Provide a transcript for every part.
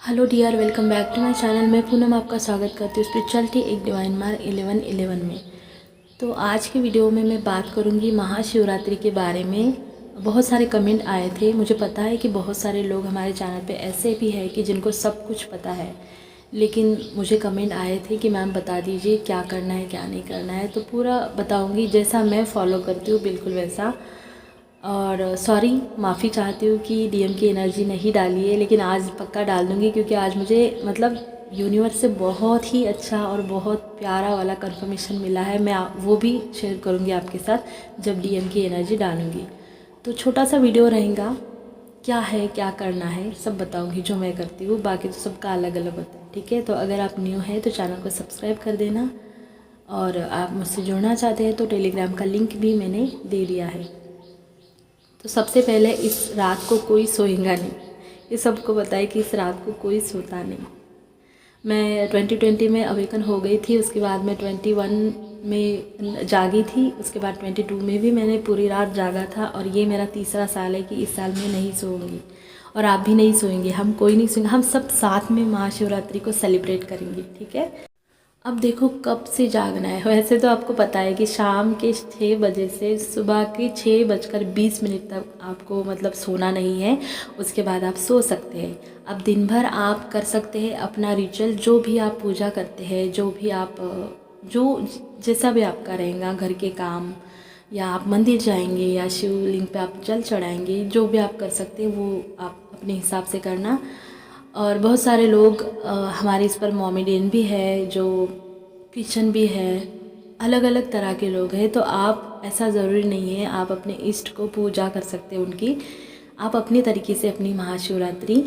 Hello dear, welcome back to my channel. मैं पूनम आपका स्वागत करती हूँ स्पिरिचुअलिटी एक डिवाइन मार्क 1111 में। तो आज की वीडियो में मैं बात करूँगी महाशिवरात्रि के बारे में। बहुत सारे कमेंट आए थे। मुझे पता है कि बहुत सारे लोग हमारे चैनल पे ऐसे भी हैं कि जिनको सब कुछ पता है, लेकिन मुझे कमेंट आए थे कि मैम बता दीजिए क्या करना है क्या नहीं करना है। तो पूरा बताऊँगी, जैसा मैं फॉलो करती हूँ बिल्कुल वैसा। और सॉरी, माफ़ी चाहती हूँ कि डीएम की एनर्जी नहीं डाली है, लेकिन आज पक्का डाल दूँगी, क्योंकि आज मुझे यूनिवर्स से बहुत ही अच्छा और बहुत प्यारा वाला कंफर्मेशन मिला है। मैं वो भी शेयर करूँगी आपके साथ जब डीएम की एनर्जी डालूँगी। तो छोटा सा वीडियो रहेगा, क्या है क्या करना है सब बताऊँगी जो मैं करती हूँ। बाकी तो सबका अलग अलग होता है, ठीक है। तो अगर आप न्यू हैं तो चैनल को सब्सक्राइब कर देना, और आप मुझसे जुड़ना चाहते हैं तो टेलीग्राम का लिंक भी मैंने दे दिया है। तो सबसे पहले, इस रात को कोई सोएगा नहीं। ये सबको पता है कि इस रात को कोई सोता नहीं। मैं 2020 में अवेकन हो गई थी, उसके बाद मैं 21 में जागी थी, उसके बाद 22 में भी मैंने पूरी रात जागा था। और ये मेरा तीसरा साल है कि इस साल में नहीं सोऊंगी, और आप भी नहीं सोएंगे। हम कोई नहीं सोएंगे, हम सब साथ में महाशिवरात्रि को सेलिब्रेट करेंगे, ठीक है। अब देखो, कब से जागना है। वैसे तो आपको पता है कि शाम के 6 बजे से सुबह के 6:20 तक आपको सोना नहीं है। उसके बाद आप सो सकते हैं। अब दिन भर आप कर सकते हैं अपना रिचुअल, जो भी आप पूजा करते हैं, जो भी आप जो जैसा भी आपका रहेगा, घर के काम, या आप मंदिर जाएंगे, या शिवलिंग पे आप जल चढ़ाएंगे, जो भी आप कर सकते हैं वो आप अपने हिसाब से करना। और बहुत सारे लोग हमारे इस पर मोमेडियन भी है, जो क्रिश्चन भी है, अलग अलग तरह के लोग हैं। तो आप, ऐसा ज़रूरी नहीं है, आप अपने इष्ट को पूजा कर सकते हैं उनकी। आप अपनी तरीके से अपनी महाशिवरात्रि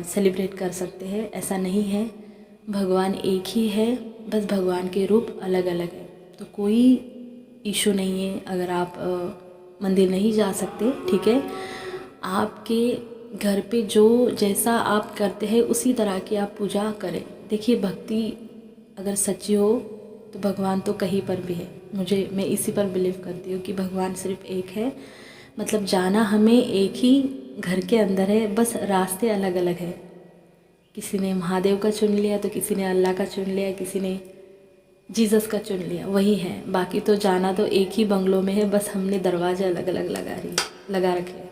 सेलिब्रेट कर सकते हैं, ऐसा नहीं है। भगवान एक ही है, बस भगवान के रूप अलग अलग है। तो कोई इशू नहीं है अगर आप मंदिर नहीं जा सकते, ठीक है। आपके घर पे जो जैसा आप करते हैं उसी तरह की आप पूजा करें। देखिए, भक्ति अगर सच्ची हो तो भगवान तो कहीं पर भी है। मैं इसी पर बिलीव करती हूँ कि भगवान सिर्फ एक है। जाना हमें एक ही घर के अंदर है, बस रास्ते अलग अलग है। किसी ने महादेव का चुन लिया, तो किसी ने अल्लाह का चुन लिया, किसी ने जीसस का चुन लिया, वही है। बाकी तो जाना तो एक ही बंगलों में है, बस हमने दरवाजे अलग अलग लगा रखे हैं।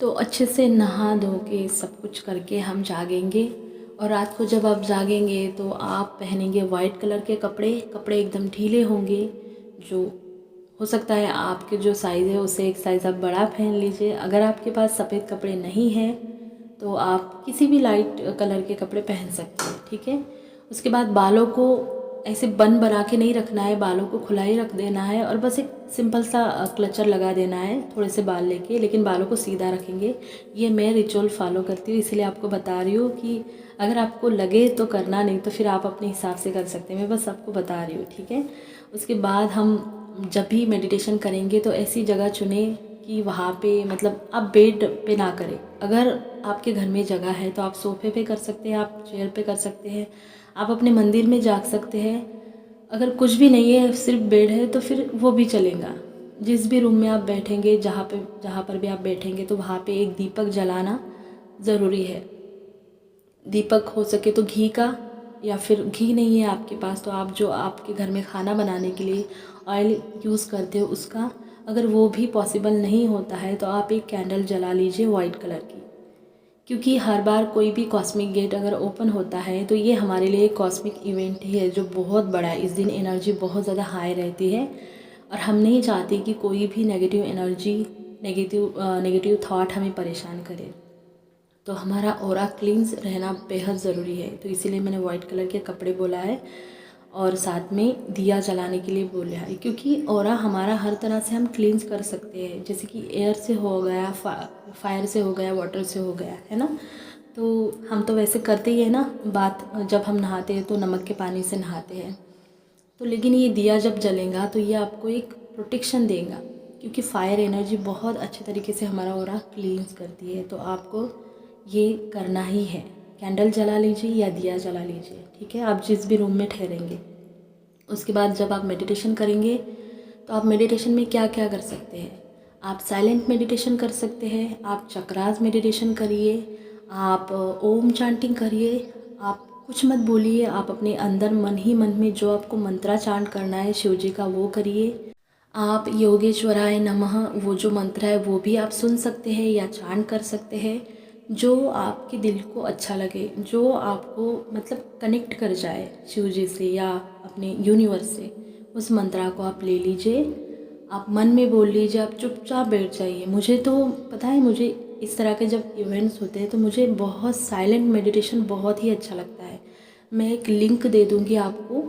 तो अच्छे से नहा धो के सब कुछ करके हम जागेंगे। और रात को जब आप जागेंगे तो आप पहनेंगे वाइट कलर के कपड़े। कपड़े एकदम ढीले होंगे। जो हो सकता है आपके जो साइज़ है उससे एक साइज़ आप बड़ा पहन लीजिए। अगर आपके पास सफ़ेद कपड़े नहीं हैं तो आप किसी भी लाइट कलर के कपड़े पहन सकते हैं, ठीक है। उसके बाद बालों को ऐसे बन बना के नहीं रखना है, बालों को खुला ही रख देना है, और बस एक सिंपल सा क्लचर लगा देना है थोड़े से बाल लेके, लेकिन बालों को सीधा रखेंगे। ये मैं रिचुअल फॉलो करती हूँ, इसलिए आपको बता रही हूँ कि अगर आपको लगे तो करना, नहीं तो फिर आप अपने हिसाब से कर सकते हैं। मैं बस आपको बता रही हूँ, ठीक है। उसके बाद हम जब भी मेडिटेशन करेंगे तो ऐसी जगह चुने कि वहाँ पे आप बेड पे ना करें। अगर आपके घर में जगह है तो आप सोफ़े पे कर सकते हैं, आप चेयर पे कर सकते हैं, आप अपने मंदिर में जाग सकते हैं। अगर कुछ भी नहीं है, सिर्फ बेड है, तो फिर वो भी चलेगा। जिस भी रूम में आप बैठेंगे, जहाँ पर भी आप बैठेंगे, तो वहाँ पे एक दीपक जलाना ज़रूरी है। दीपक हो सके तो घी का, या फिर घी नहीं है आपके पास तो आप जो आपके घर में खाना बनाने के लिए ऑयल यूज़ करते हो उसका। अगर वो भी पॉसिबल नहीं होता है तो आप एक कैंडल जला लीजिए वाइट कलर की, क्योंकि हर बार कोई भी कॉस्मिक गेट अगर ओपन होता है तो ये हमारे लिए एक कॉस्मिक इवेंट ही है जो बहुत बड़ा है। इस दिन एनर्जी बहुत ज़्यादा हाई रहती है, और हम नहीं चाहते कि कोई भी नेगेटिव एनर्जी, नेगेटिव थॉट हमें परेशान करे। तो हमारा ऑरा क्लींस रहना बेहद ज़रूरी है। तो इसीलिए मैंने वाइट कलर के कपड़े बोला है, और साथ में दिया जलाने के लिए बोला है, क्योंकि ऑरा हमारा हर तरह से हम क्लींस कर सकते हैं। जैसे कि एयर से हो गया, फायर से हो गया, वाटर से हो गया, है ना। तो हम तो वैसे करते ही है ना बात, जब हम नहाते हैं तो नमक के पानी से नहाते हैं। तो लेकिन ये दिया जब जलेगा तो ये आपको एक प्रोटेक्शन देगा, क्योंकि फायर एनर्जी बहुत अच्छे तरीके से हमारा ऑरा क्लींस करती है। तो आपको ये करना ही है। कैंडल जला लीजिए या दिया जला लीजिए, ठीक है, आप जिस भी रूम में ठहरेंगे। उसके बाद जब आप मेडिटेशन करेंगे तो आप मेडिटेशन में क्या क्या कर सकते हैं। आप साइलेंट मेडिटेशन कर सकते हैं, आप चक्रास मेडिटेशन करिए, आप ओम चैंटिंग करिए, आप कुछ मत बोलिए, आप अपने अंदर मन ही मन में जो आपको मंत्रा चांट करना है शिव जी का वो करिए। आप योगेश्वराय नमः वो जो मंत्र है वो भी आप सुन सकते हैं या चांट कर सकते हैं, जो आपके दिल को अच्छा लगे, जो आपको मतलब कनेक्ट कर जाए शिव जी से या अपने यूनिवर्स से, उस मंत्रा को आप ले लीजिए। आप मन में बोल लीजिए, आप चुपचाप बैठ जाइए। मुझे तो पता है, मुझे इस तरह के जब इवेंट्स होते हैं तो मुझे बहुत साइलेंट मेडिटेशन बहुत ही अच्छा लगता है। मैं एक लिंक दे दूँगी आपको,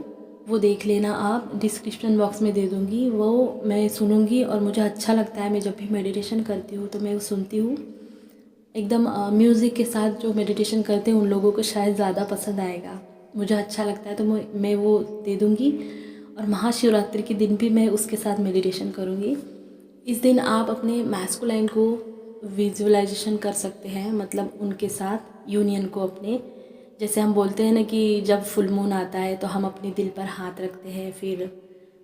वो देख लेना, आप डिस्क्रिप्शन बॉक्स में दे दूँगी, वो मैं सुनूँगी और मुझे अच्छा लगता है। मैं जब भी मेडिटेशन करती हूँ तो मैं वो सुनती हूँ एकदम म्यूज़िक के साथ। जो मेडिटेशन करते हैं उन लोगों को शायद ज़्यादा पसंद आएगा, मुझे अच्छा लगता है तो मैं वो दे दूँगी। और महाशिवरात्रि के दिन भी मैं उसके साथ मेडिटेशन करूँगी। इस दिन आप अपने मैस्कुलाइन को विजुअलाइजेशन कर सकते हैं, मतलब उनके साथ यूनियन को अपने, जैसे हम बोलते हैं ना कि जब फुल मून आता है तो हम अपने दिल पर हाथ रखते हैं, फिर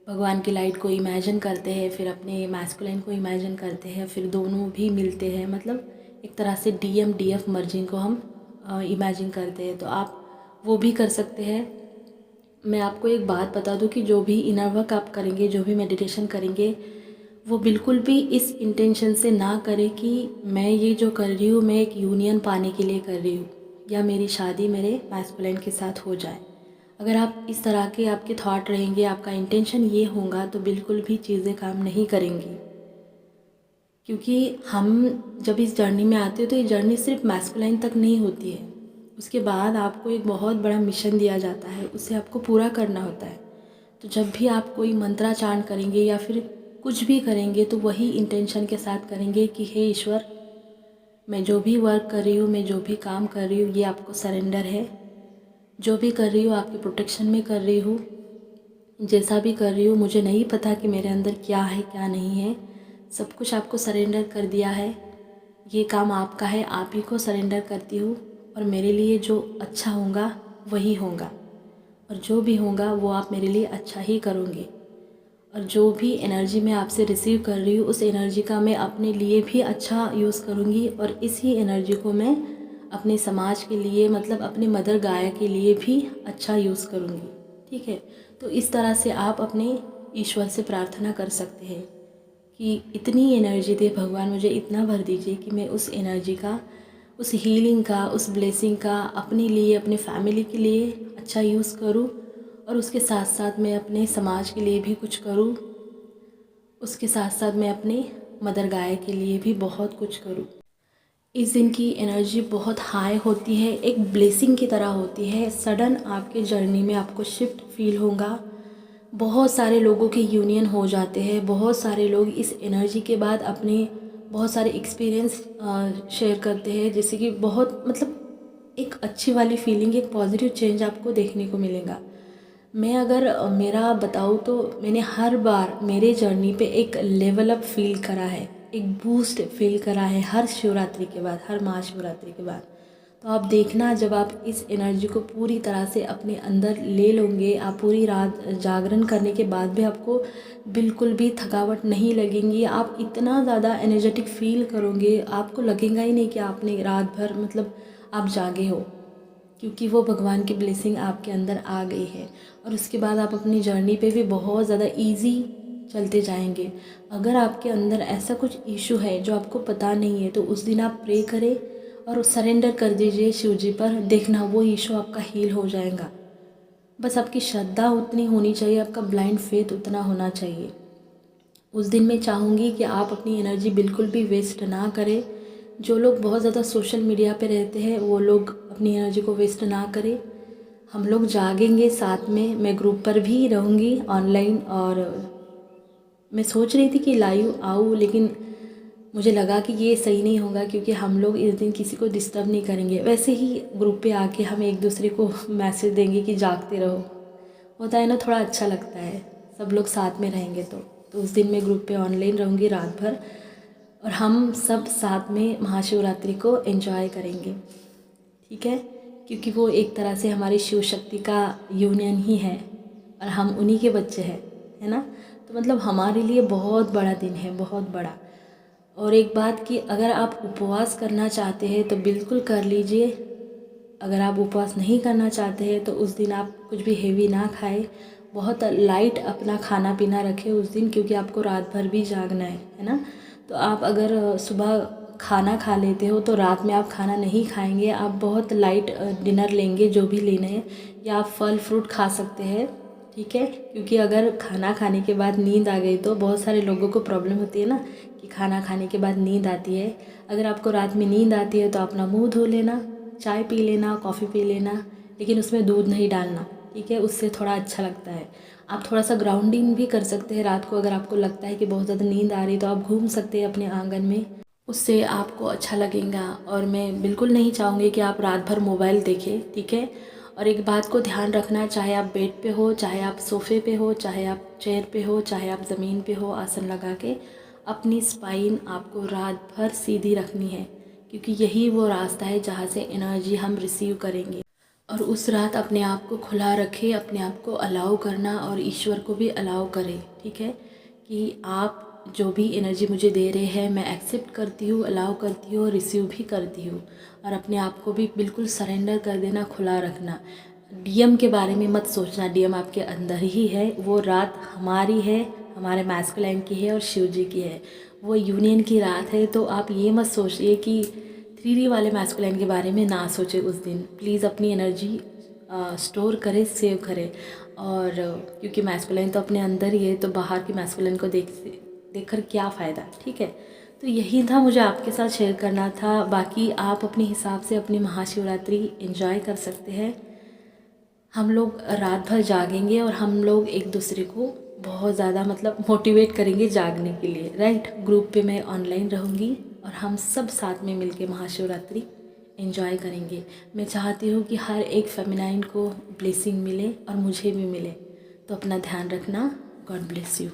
भगवान की लाइट को इमेजिन करते हैं, फिर अपने मैस्कुलाइन को इमेजिन करते हैं, फिर दोनों भी मिलते हैं, मतलब एक तरह से डीएम डीएफ मर्जिंग को हम इमेजिन करते हैं। तो आप वो भी कर सकते हैं। मैं आपको एक बात बता दूं कि जो भी इनर वर्क आप करेंगे, जो भी मेडिटेशन करेंगे, वो बिल्कुल भी इस इंटेंशन से ना करें कि मैं ये जो कर रही हूँ मैं एक यूनियन पाने के लिए कर रही हूँ या मेरी शादी मेरे मैस्कुलाइन के साथ हो जाए। अगर आप इस तरह के आपके थॉट रहेंगे, आपका इंटेंशन ये होगा, तो बिल्कुल भी चीज़ें काम नहीं करेंगी। क्योंकि हम जब इस जर्नी में आते हैं तो ये जर्नी सिर्फ मैस्कुलाइन तक नहीं होती है, उसके बाद आपको एक बहुत बड़ा मिशन दिया जाता है, उसे आपको पूरा करना होता है। तो जब भी आप कोई मंत्रा चांट करेंगे या फिर कुछ भी करेंगे तो वही इंटेंशन के साथ करेंगे कि हे ईश्वर, मैं जो भी वर्क कर रही हूँ, मैं जो भी काम कर रही हूँ, ये आपको सरेंडर है। जो भी कर रही हूँ आपके प्रोटेक्शन में कर रही हूँ। जैसा भी कर रही हूँ मुझे नहीं पता कि मेरे अंदर क्या है क्या नहीं है, सब कुछ आपको सरेंडर कर दिया है। ये काम आपका है, आप ही को सरेंडर करती हूँ और मेरे लिए जो अच्छा होगा वही होगा, और जो भी होगा वो आप मेरे लिए अच्छा ही करोगे। और जो भी एनर्जी मैं आपसे रिसीव कर रही हूँ उस एनर्जी का मैं अपने लिए भी अच्छा यूज़ करूँगी, और इसी एनर्जी को मैं अपने समाज के लिए, मतलब अपने मदर गाया के लिए भी अच्छा यूज़ करूँगी। ठीक है, तो इस तरह से आप अपने ईश्वर से प्रार्थना कर सकते हैं कि इतनी एनर्जी दे भगवान, मुझे इतना भर दीजिए कि मैं उस एनर्जी का, उस हीलिंग का, उस ब्लेसिंग का अपने लिए, अपने फैमिली के लिए अच्छा यूज़ करूँ, और उसके साथ साथ मैं अपने समाज के लिए भी कुछ करूँ, उसके साथ साथ मैं अपने मदर गाय के लिए भी बहुत कुछ करूँ। इस दिन की एनर्जी बहुत हाई होती है, एक ब्लेसिंग की तरह होती है। सडन आपके जर्नी में आपको शिफ्ट फील होगा। बहुत सारे लोगों के यूनियन हो जाते हैं, बहुत सारे लोग इस एनर्जी के बाद अपने बहुत सारे एक्सपीरियंस शेयर करते हैं, जैसे कि बहुत मतलब एक अच्छी वाली फीलिंग, एक पॉजिटिव चेंज आपको देखने को मिलेगा। मैं अगर मेरा बताऊँ तो मैंने हर बार मेरे जर्नी पे एक लेवल अप फील करा है, एक बूस्ट फील करा है हर शिवरात्रि के बाद, हर महाशिवरात्रि के बाद। तो आप देखना, जब आप इस एनर्जी को पूरी तरह से अपने अंदर ले लोगे, आप पूरी रात जागरण करने के बाद भी आपको बिल्कुल भी थकावट नहीं लगेगी। आप इतना ज़्यादा एनर्जेटिक फील करोगे, आपको लगेगा ही नहीं कि आपने रात भर मतलब आप जागे हो, क्योंकि वो भगवान की ब्लेसिंग आपके अंदर आ गई है। और उसके बाद आप अपनी जर्नी पे भी बहुत ज़्यादा इजी चलते जाएंगे। अगर आपके अंदर ऐसा कुछ इशू है जो आपको पता नहीं है तो उस दिन आप प्रे करें और सरेंडर कर दीजिए शिव जी पर, देखना वो इशू आपका हील हो जाएगा। बस आपकी श्रद्धा उतनी होनी चाहिए, आपका ब्लाइंड फेथ उतना होना चाहिए। उस दिन मैं चाहूँगी कि आप अपनी एनर्जी बिल्कुल भी वेस्ट ना करें। जो लोग बहुत ज़्यादा सोशल मीडिया पे रहते हैं वो लोग अपनी एनर्जी को वेस्ट ना करें। हम लोग जागेंगे साथ में, मैं ग्रुप पर भी रहूँगी ऑनलाइन, और मैं सोच रही थी कि लाइव आऊँ, लेकिन मुझे लगा कि ये सही नहीं होगा क्योंकि हम लोग इस दिन किसी को डिस्टर्ब नहीं करेंगे। वैसे ही ग्रुप पे आके हम एक दूसरे को मैसेज देंगे कि जागते रहो, होता है ना, थोड़ा अच्छा लगता है सब लोग साथ में रहेंगे। तो उस दिन मैं ग्रुप पे ऑनलाइन रहूँगी रात भर, और हम सब साथ में महाशिवरात्रि को एंजॉय करेंगे। ठीक है, क्योंकि वो एक तरह से हमारी शिव शक्ति का यूनियन ही है और हम उन्हीं के बच्चे हैं, है ना। तो मतलब हमारे लिए बहुत बड़ा दिन है, बहुत बड़ा। और एक बात कि अगर आप उपवास करना चाहते हैं तो बिल्कुल कर लीजिए। अगर आप उपवास नहीं करना चाहते हैं तो उस दिन आप कुछ भी हेवी ना खाएं, बहुत लाइट अपना खाना पीना रखें उस दिन, क्योंकि आपको रात भर भी जागना है ना। तो आप अगर सुबह खाना खा लेते हो तो रात में आप खाना नहीं खाएंगे, आप बहुत लाइट डिनर लेंगे जो भी लेना है, या आप फल फ्रूट खा सकते हैं, ठीक है। क्योंकि अगर खाना खाने के बाद नींद आ गई तो बहुत सारे लोगों को प्रॉब्लम होती है ना कि खाना खाने के बाद नींद आती है। अगर आपको रात में नींद आती है तो अपना मुंह धो लेना, चाय पी लेना, कॉफ़ी पी लेना, लेकिन उसमें दूध नहीं डालना, ठीक है। उससे थोड़ा अच्छा लगता है। आप थोड़ा सा ग्राउंडिंग भी कर सकते हैं रात को। अगर आपको लगता है कि बहुत ज़्यादा नींद आ रही है तो आप घूम सकते हैं अपने आंगन में, उससे आपको अच्छा लगेगा। और मैं बिल्कुल नहीं चाहूँगी कि आप रात भर मोबाइल देखें, ठीक है। और एक बात को ध्यान रखना, चाहे आप बेड पे हो, चाहे आप सोफ़े पे हो, चाहे आप चेयर पे हो, चाहे आप ज़मीन पे हो, आसन लगा के अपनी स्पाइन आपको रात भर सीधी रखनी है, क्योंकि यही वो रास्ता है जहाँ से एनर्जी हम रिसीव करेंगे। और उस रात अपने आप को खुला रखें, अपने आप को अलाउ करना और ईश्वर को भी अलाउ करें, ठीक है। कि आप जो भी एनर्जी मुझे दे रहे हैं मैं एक्सेप्ट करती हूँ, अलाउ करती हूँ, रिसीव भी करती हूँ। और अपने आप को भी बिल्कुल सरेंडर कर देना, खुला रखना। डीएम के बारे में मत सोचना, डीएम आपके अंदर ही है। वो रात हमारी है, हमारे मैस्कुलाइन की है और शिव जी की है। वो यूनियन की रात है। तो आप ये मत सोचिए कि 3D वाले मैस्कुलाइन के बारे में ना सोचें उस दिन। प्लीज़ अपनी एनर्जी स्टोर करें, सेव करें। और क्योंकि मैस्कुलाइन तो अपने अंदर ही है, तो बाहर की मैस्कुलाइन को देखकर क्या फ़ायदा, ठीक है। तो यही था मुझे आपके साथ शेयर करना था। बाकी आप अपने हिसाब से अपनी महाशिवरात्रि एंजॉय कर सकते हैं। हम लोग रात भर जागेंगे और हम लोग एक दूसरे को बहुत ज़्यादा मतलब मोटिवेट करेंगे जागने के लिए, राइट। ग्रुप पे मैं ऑनलाइन रहूँगी और हम सब साथ में मिलके महाशिवरात्रि एंजॉय करेंगे। मैं चाहती हूँ कि हर एक फेमिनाइन को ब्लेसिंग मिले और मुझे भी मिले। तो अपना ध्यान रखना। God bless you.